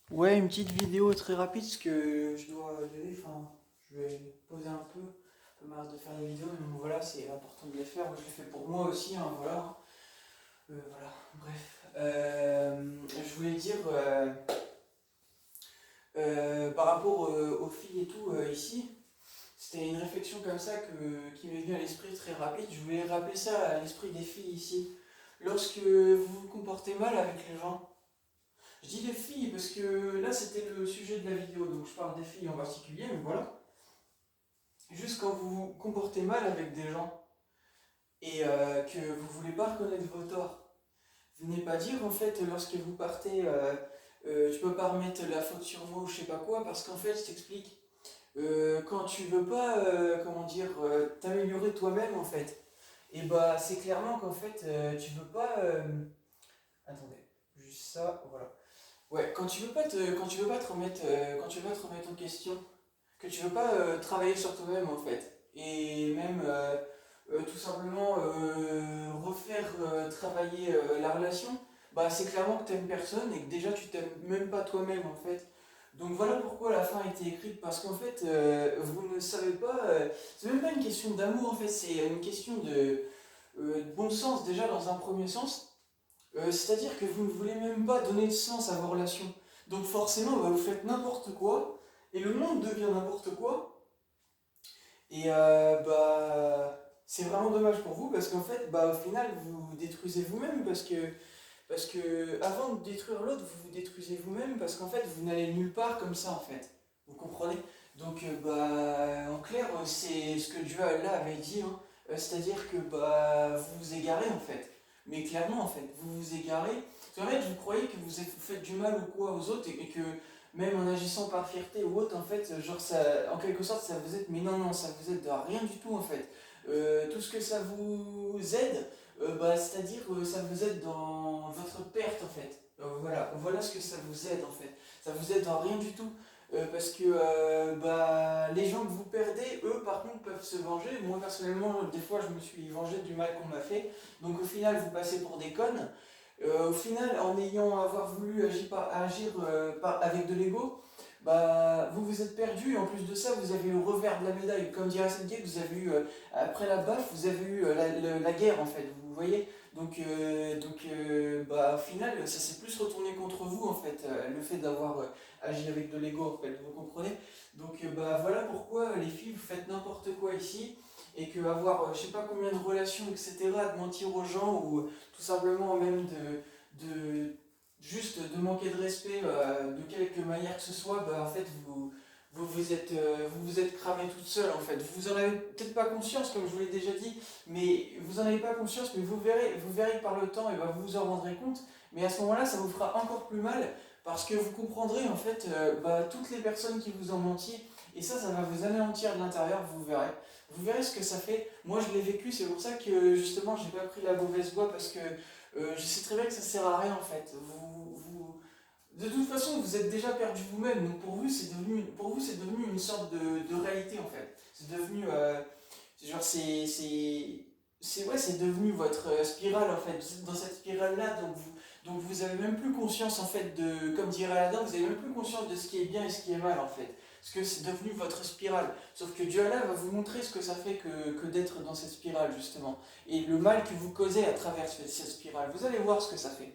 Ouais, une petite vidéo très rapide parce que je dois y aller, enfin, je vais poser un peu marre de faire des vidéos, mais bon, voilà, c'est important de les faire. Moi, je les fais pour moi aussi, hein, voilà. Voilà, bref. Je voulais dire, par rapport aux filles et tout, ici, c'était une réflexion comme ça qui m'est venue à l'esprit très rapide. Je voulais rappeler ça à l'esprit des filles ici. Lorsque vous vous comportez mal avec les gens, je dis les filles parce que là c'était le sujet de la vidéo, donc je parle des filles en particulier, mais voilà. Juste quand vous vous comportez mal avec des gens et que vous voulez pas reconnaître vos torts, venez pas dire en fait lorsque vous partez, tu peux pas remettre la faute sur moi ou je sais pas quoi, parce qu'en fait je t'explique, quand tu veux pas, comment dire, t'améliorer toi-même en fait, et bah c'est clairement qu'en fait tu veux pas, attendez, juste ça, voilà. Ouais, quand tu veux pas te remettre, quand tu veux pas te remettre en question, que tu veux pas travailler sur toi-même en fait, et même tout simplement refaire travailler la relation, bah c'est clairement que t'aimes personne et que déjà tu t'aimes même pas toi-même en fait. Donc voilà pourquoi la fin a été écrite, parce qu'en fait vous ne savez pas, c'est même pas une question d'amour en fait, c'est une question de bon sens déjà dans un premier sens. C'est-à-dire que vous ne voulez même pas donner de sens à vos relations. Donc forcément, bah, vous faites n'importe quoi, et le monde devient n'importe quoi. Et bah, c'est vraiment dommage pour vous, parce qu'en fait, bah, au final, vous vous détruisez vous-même, parce que avant de détruire l'autre, vous vous détruisez vous-même, parce qu'en fait, vous n'allez nulle part comme ça, en fait. Vous comprenez? Donc, bah, en clair, c'est ce que Dieu Allah avait dit, hein. C'est-à-dire que bah, vous vous égarez, en fait. Mais clairement, en fait, vous vous égarez. Parce qu'en fait, vous croyez que vous faites du mal ou quoi aux autres, et que même en agissant par fierté ou autre, en fait, genre, ça, en quelque sorte, ça vous aide. Mais non, non, ça vous aide de rien du tout, en fait. Tout ce que ça vous aide, bah, c'est-à-dire ça vous aide dans votre perte en fait. Voilà ce que ça vous aide en fait. Ça vous aide dans rien du tout. Parce que bah, les gens que vous perdez, eux par contre peuvent se venger. Moi personnellement, des fois je me suis vengé du mal qu'on m'a fait. Donc au final, vous passez pour des connes. Au final, en ayant avoir voulu agir avec de l'ego, bah, vous vous êtes perdu et en plus de ça, vous avez eu le revers de la médaille. Comme dirait Seth, vous avez eu, après la baffe, vous avez eu la guerre en fait, vous voyez. Donc, bah, au final, ça s'est plus retourné contre vous en fait, le fait d'avoir agi avec de l'ego en fait, vous comprenez. Donc, bah, voilà pourquoi les filles, vous faites n'importe quoi ici et que avoir je sais pas combien de relations, etc., de mentir aux gens ou tout simplement même de juste de manquer de respect de quelque manière que ce soit, bah, en fait, vous êtes cramé toute seule, en fait. Vous en avez peut-être pas conscience, comme je vous l'ai déjà dit, mais vous en avez pas conscience, mais vous verrez par le temps, et bah, vous vous en rendrez compte. Mais à ce moment-là, ça vous fera encore plus mal, parce que vous comprendrez, en fait, bah, toutes les personnes qui vous ont menti, et ça va vous anéantir de l'intérieur, vous verrez. Vous verrez ce que ça fait. Moi, je l'ai vécu, c'est pour ça que, justement, j'ai pas pris la mauvaise voie, parce que je sais très bien que ça sert à rien en fait. De toute façon, vous êtes déjà perdu vous-même, donc pour vous, c'est devenu une sorte de réalité en fait. C'est devenu, genre, ouais, c'est devenu votre spirale en fait. Vous êtes dans cette spirale-là, donc vous avez même plus conscience en fait de, comme dirait Aladdin, vous avez même plus conscience de ce qui est bien et ce qui est mal en fait. Parce que c'est devenu votre spirale. Sauf que Dieu Allah va vous montrer ce que ça fait que d'être dans cette spirale justement. Et le mal que vous causez à travers cette spirale. Vous allez voir ce que ça fait.